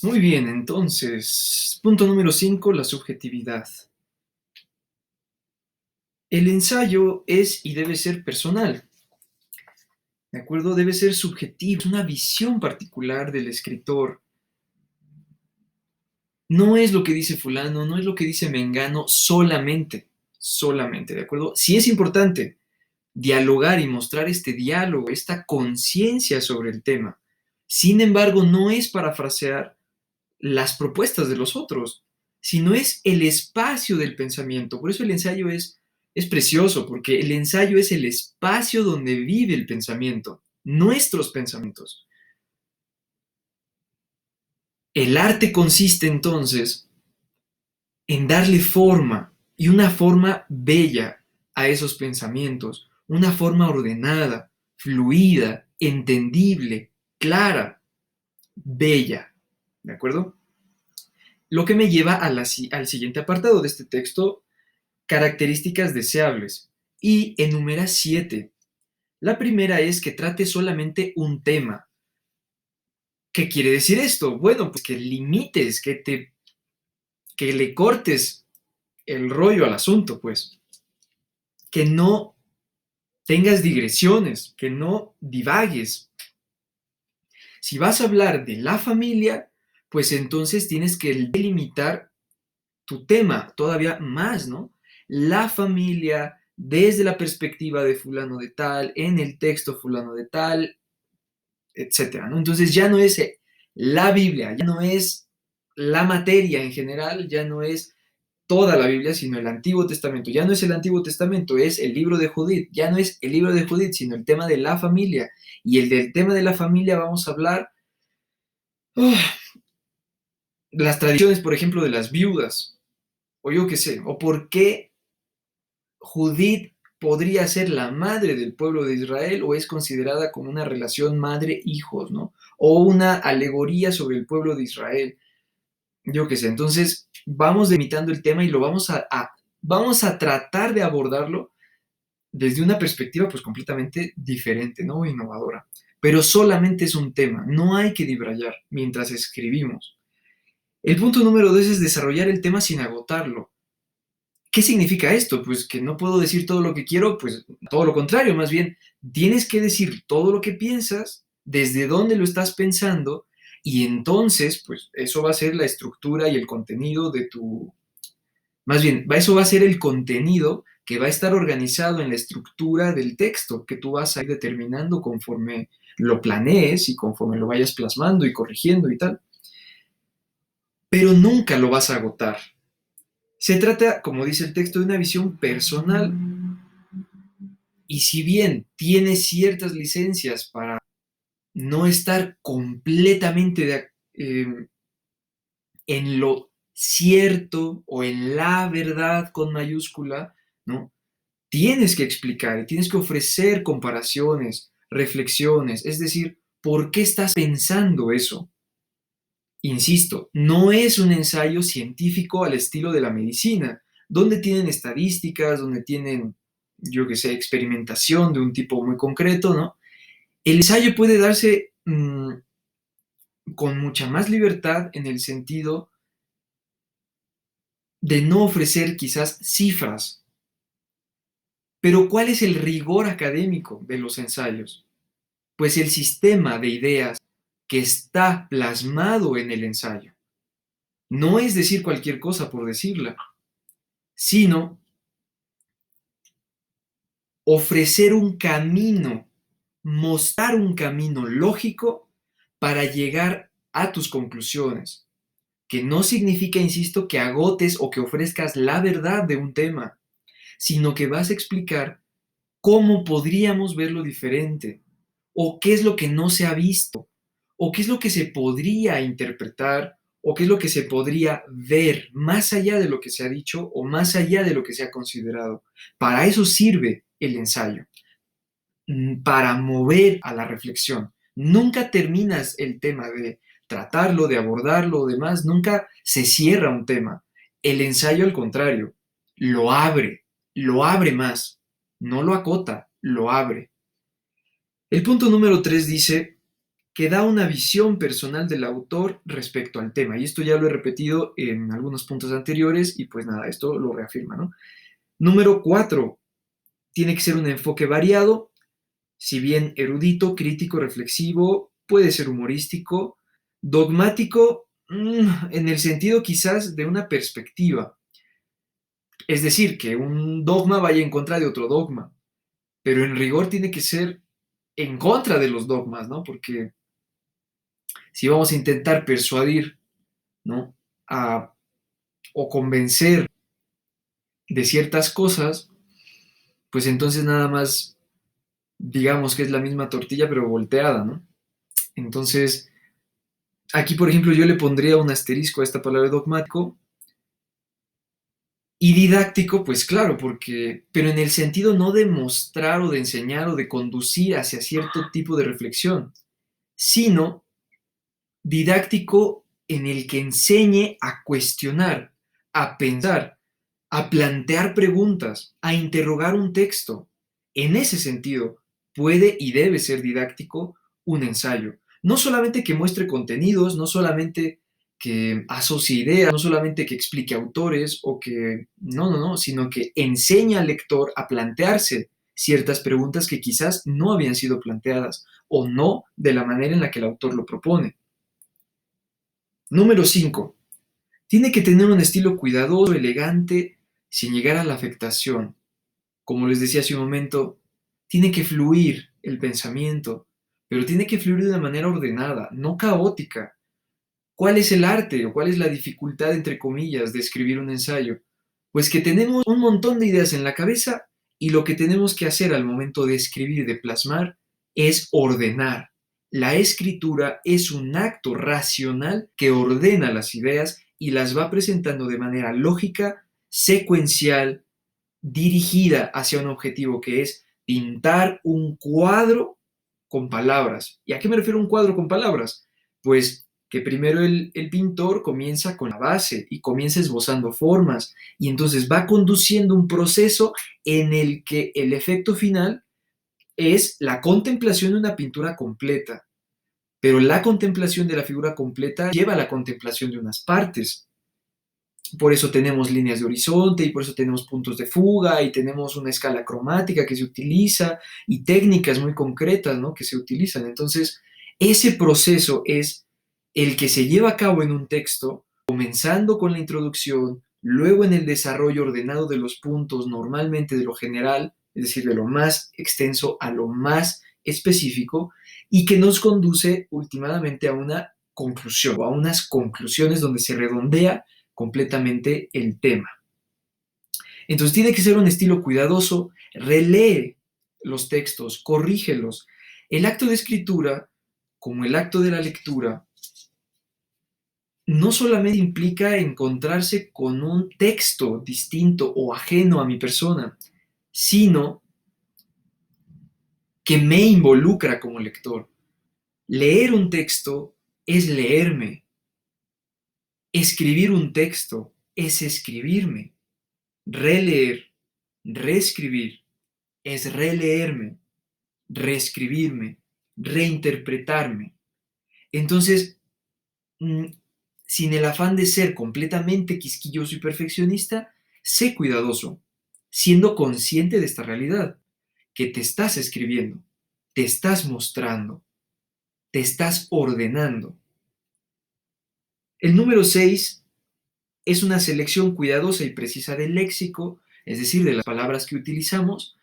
Muy bien, entonces, punto número 5, la subjetividad. El ensayo es y debe ser personal, ¿de acuerdo? Debe ser subjetivo, es una visión particular del escritor. No es lo que dice fulano, no es lo que dice mengano solamente, ¿de acuerdo? Sí es importante dialogar y mostrar este diálogo, esta conciencia sobre el tema. Sin embargo, no es parafrasear las propuestas de los otros, sino es el espacio del pensamiento. Por eso el ensayo es precioso, porque el ensayo es el espacio donde vive el pensamiento, nuestros pensamientos. El arte consiste entonces en darle forma y una forma bella a esos pensamientos, una forma ordenada, fluida, entendible, clara, bella. ¿De acuerdo? Lo que me lleva al siguiente apartado de este texto, características deseables, y enumera 7. La primera es que trate solamente un tema. ¿Qué quiere decir esto? Bueno, pues que limites, que le cortes el rollo al asunto, pues, que no tengas digresiones, que no divagues. Si vas a hablar de la familia, pues entonces tienes que delimitar tu tema todavía más, ¿no? La familia desde la perspectiva de fulano de tal, en el texto fulano de tal, etcétera, ¿no? Entonces ya no es la Biblia, ya no es la materia en general, ya no es toda la Biblia, sino el Antiguo Testamento. Ya no es el Antiguo Testamento, es el libro de Judith. Ya no es el libro de Judith, sino el tema de la familia. Y el del tema de la familia vamos a hablar las tradiciones, por ejemplo, de las viudas, o yo qué sé, o por qué Judith podría ser la madre del pueblo de Israel o es considerada como una relación madre-hijos, ¿no? O una alegoría sobre el pueblo de Israel. Yo qué sé, entonces vamos delimitando el tema y lo vamos a tratar de abordarlo desde una perspectiva pues completamente diferente, ¿no? Innovadora. Pero solamente es un tema, no hay que dibrayar mientras escribimos. El punto número 2 es desarrollar el tema sin agotarlo. ¿Qué significa esto? Pues que no puedo decir todo lo que quiero, pues todo lo contrario, más bien tienes que decir todo lo que piensas, desde dónde lo estás pensando, y entonces, pues eso va a ser la estructura y el contenido de tu, más bien, eso va a ser el contenido que va a estar organizado en la estructura del texto que tú vas a ir determinando conforme lo planees y conforme lo vayas plasmando y corrigiendo y tal. Pero nunca lo vas a agotar. Se trata, como dice el texto, de una visión personal y si bien tiene ciertas licencias para no estar completamente en lo cierto o en la verdad con mayúscula, ¿no? Tienes que explicar y tienes que ofrecer comparaciones, reflexiones, es decir, ¿por qué estás pensando eso? Insisto, no es un ensayo científico al estilo de la medicina, donde tienen estadísticas, donde tienen, yo que sé, experimentación de un tipo muy concreto, ¿no? El ensayo puede darse con mucha más libertad en el sentido de no ofrecer quizás cifras, pero ¿cuál es el rigor académico de los ensayos? Pues el sistema de ideas que está plasmado en el ensayo. No es decir cualquier cosa por decirla, sino ofrecer un camino, mostrar un camino lógico para llegar a tus conclusiones, que no significa, insisto, que agotes o que ofrezcas la verdad de un tema, sino que vas a explicar cómo podríamos verlo diferente, o qué es lo que no se ha visto, o qué es lo que se podría interpretar, o qué es lo que se podría ver más allá de lo que se ha dicho o más allá de lo que se ha considerado. Para eso sirve el ensayo, para mover a la reflexión. Nunca terminas el tema de tratarlo, de abordarlo o demás, nunca se cierra un tema. El ensayo, al contrario, lo abre más, no lo acota, lo abre. El punto número 3 dice que da una visión personal del autor respecto al tema. Y esto ya lo he repetido en algunos puntos anteriores y pues nada, esto lo reafirma, ¿no? Número 4, tiene que ser un enfoque variado, si bien erudito, crítico, reflexivo, puede ser humorístico, dogmático, en el sentido quizás de una perspectiva. Es decir, que un dogma vaya en contra de otro dogma, pero en rigor tiene que ser en contra de los dogmas, ¿no? Porque si vamos a intentar persuadir, ¿no? A, o convencer de ciertas cosas, pues entonces nada más digamos que es la misma tortilla pero volteada, ¿no? Entonces, aquí por ejemplo yo le pondría un asterisco a esta palabra dogmático y didáctico, pues claro, porque, pero en el sentido no de mostrar o de enseñar o de conducir hacia cierto tipo de reflexión, sino didáctico en el que enseñe a cuestionar, a pensar, a plantear preguntas, a interrogar un texto. En ese sentido, puede y debe ser didáctico un ensayo. No solamente que muestre contenidos, no solamente que asocie ideas, no solamente que explique autores o que... No, sino que enseña al lector a plantearse ciertas preguntas que quizás no habían sido planteadas o no de la manera en la que el autor lo propone. Número 5. Tiene que tener un estilo cuidadoso, elegante, sin llegar a la afectación. Como les decía hace un momento, tiene que fluir el pensamiento, pero tiene que fluir de una manera ordenada, no caótica. ¿Cuál es el arte o cuál es la dificultad, entre comillas, de escribir un ensayo? Pues que tenemos un montón de ideas en la cabeza y lo que tenemos que hacer al momento de escribir, de plasmar, es ordenar. La escritura es un acto racional que ordena las ideas y las va presentando de manera lógica, secuencial, dirigida hacia un objetivo que es pintar un cuadro con palabras. ¿Y a qué me refiero a un cuadro con palabras? Pues que primero el pintor comienza con la base y comienza esbozando formas y entonces va conduciendo un proceso en el que el efecto final es la contemplación de una pintura completa, pero la contemplación de la figura completa lleva a la contemplación de unas partes. Por eso tenemos líneas de horizonte y por eso tenemos puntos de fuga y tenemos una escala cromática que se utiliza y técnicas muy concretas, ¿no?, que se utilizan. Entonces, ese proceso es el que se lleva a cabo en un texto, comenzando con la introducción, luego en el desarrollo ordenado de los puntos, normalmente de lo general, es decir, de lo más extenso a lo más específico, y que nos conduce últimamente a una conclusión o a unas conclusiones donde se redondea completamente el tema. Entonces tiene que ser un estilo cuidadoso, relee los textos, corrígelos. El acto de escritura, como el acto de la lectura, no solamente implica encontrarse con un texto distinto o ajeno a mi persona, sino que me involucra como lector. Leer un texto es leerme. Escribir un texto es escribirme. Releer, reescribir, es releerme, reescribirme, reinterpretarme. Entonces, mm, sin el afán de ser completamente quisquilloso y perfeccionista, sé cuidadoso, siendo consciente de esta realidad, que te estás escribiendo, te estás mostrando, te estás ordenando. El número 6 es una selección cuidadosa y precisa del léxico, es decir, de las palabras que utilizamos,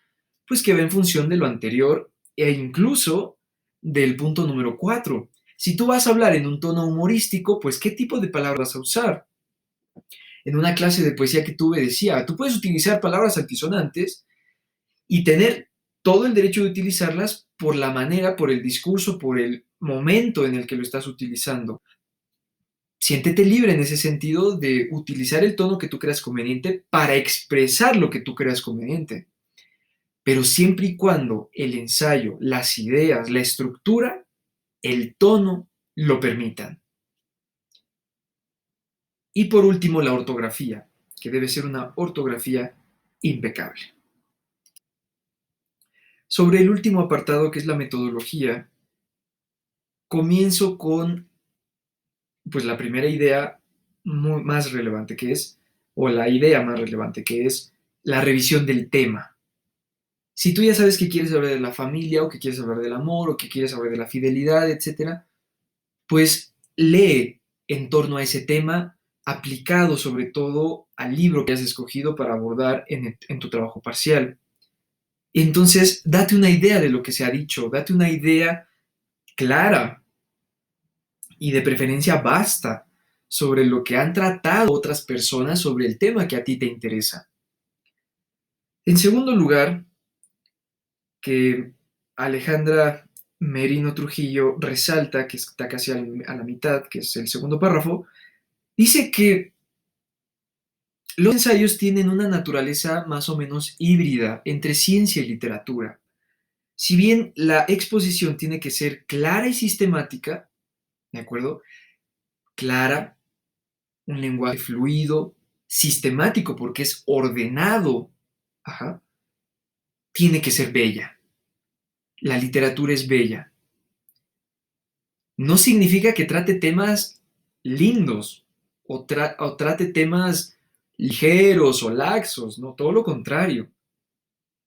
pues que va en función de lo anterior e incluso del punto número 4. Si tú vas a hablar en un tono humorístico, pues ¿qué tipo de palabras vas a usar? En una clase de poesía que tuve decía, tú puedes utilizar palabras altisonantes y tener todo el derecho de utilizarlas por la manera, por el discurso, por el momento en el que lo estás utilizando. Siéntete libre en ese sentido de utilizar el tono que tú creas conveniente para expresar lo que tú creas conveniente, pero siempre y cuando el ensayo, las ideas, la estructura, el tono lo permitan. Y por último, la ortografía, que debe ser una ortografía impecable. Sobre el último apartado, que es la metodología, comienzo con pues la primera idea más relevante que es, o la idea más relevante que es la revisión del tema. Si tú ya sabes que quieres hablar de la familia, o que quieres hablar del amor, o que quieres hablar de la fidelidad, etcétera, pues lee en torno a ese tema, aplicado sobre todo al libro que has escogido para abordar en tu trabajo parcial. Entonces, date una idea de lo que se ha dicho, date una idea clara y de preferencia vasta sobre lo que han tratado otras personas sobre el tema que a ti te interesa. En segundo lugar, que Alejandra Merino Trujillo resalta, que está casi a la mitad, que es el segundo párrafo, dice que los ensayos tienen una naturaleza más o menos híbrida entre ciencia y literatura. Si bien la exposición tiene que ser clara y sistemática, ¿de acuerdo? Clara, un lenguaje fluido, sistemático porque es ordenado, ajá, tiene que ser bella. La literatura es bella. No significa que trate temas lindos o trate temas ligeros o laxos, no, todo lo contrario.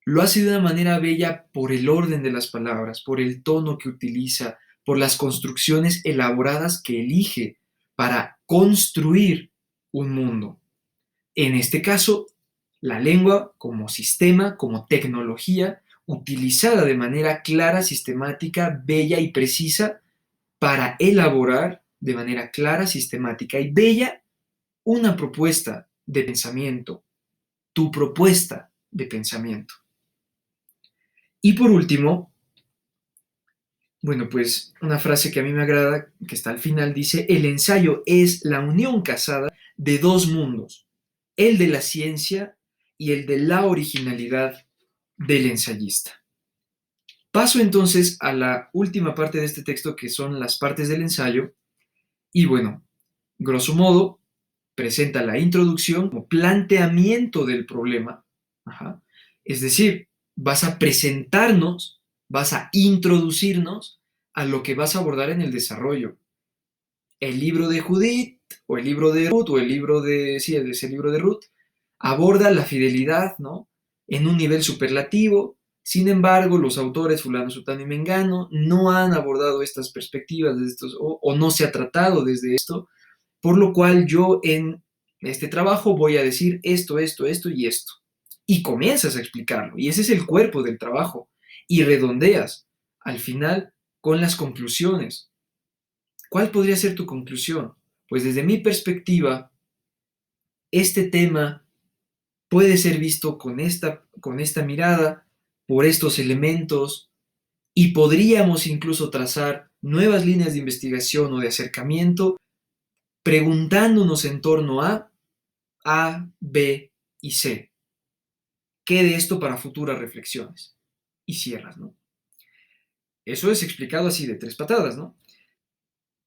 Lo hace de una manera bella por el orden de las palabras, por el tono que utiliza, por las construcciones elaboradas que elige para construir un mundo. En este caso, la lengua como sistema, como tecnología, utilizada de manera clara, sistemática, bella y precisa para elaborar de manera clara, sistemática y bella una propuesta de pensamiento, tu propuesta de pensamiento. Y por último, bueno, pues una frase que a mí me agrada, que está al final, dice, el ensayo es la unión casada de dos mundos, el de la ciencia y el de la originalidad del ensayista. Paso entonces a la última parte de este texto, que son las partes del ensayo, y bueno, grosso modo, presenta la introducción como planteamiento del problema, ajá, es decir, vas a presentarnos, vas a introducirnos a lo que vas a abordar en el desarrollo. El libro de Judith, o el libro de Ruth, o el libro de, sí, ese libro de Ruth, aborda la fidelidad, ¿no? En un nivel superlativo. Sin embargo, los autores fulano, sutano y mengano no han abordado estas perspectivas desde estos, o no se ha tratado desde esto, por lo cual yo en este trabajo voy a decir esto, esto, esto y esto. Y comienzas a explicarlo. Y ese es el cuerpo del trabajo. Y redondeas al final con las conclusiones. ¿Cuál podría ser tu conclusión? Pues desde mi perspectiva, este tema puede ser visto con esta mirada, por estos elementos, y podríamos incluso trazar nuevas líneas de investigación o de acercamiento preguntándonos en torno A, B y C. Quede esto para futuras reflexiones. Y cierras, ¿no? Eso es explicado así de tres patadas, ¿no?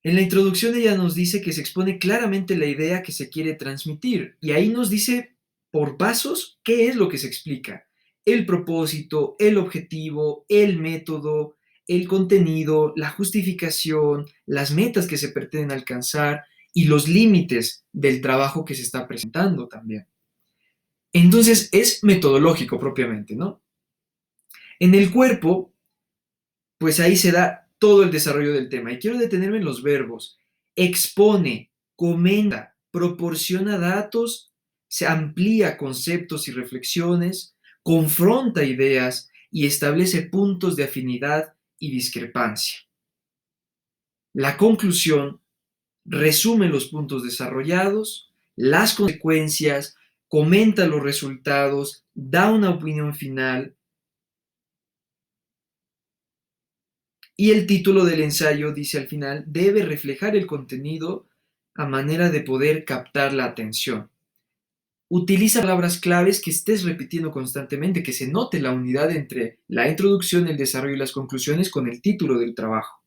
En la introducción ella nos dice que se expone claramente la idea que se quiere transmitir y ahí nos dice por pasos qué es lo que se explica. El propósito, el objetivo, el método, el contenido, la justificación, las metas que se pretenden alcanzar y los límites del trabajo que se está presentando también. Entonces es metodológico propiamente, ¿no? En el cuerpo, pues ahí se da todo el desarrollo del tema. Y quiero detenerme en los verbos. Expone, comenta, proporciona datos, se amplía conceptos y reflexiones, confronta ideas y establece puntos de afinidad y discrepancia. La conclusión resume los puntos desarrollados, las consecuencias, comenta los resultados, da una opinión final. Y el título del ensayo dice al final, debe reflejar el contenido a manera de poder captar la atención. Utiliza palabras claves que estés repitiendo constantemente, que se note la unidad entre la introducción, el desarrollo y las conclusiones con el título del trabajo.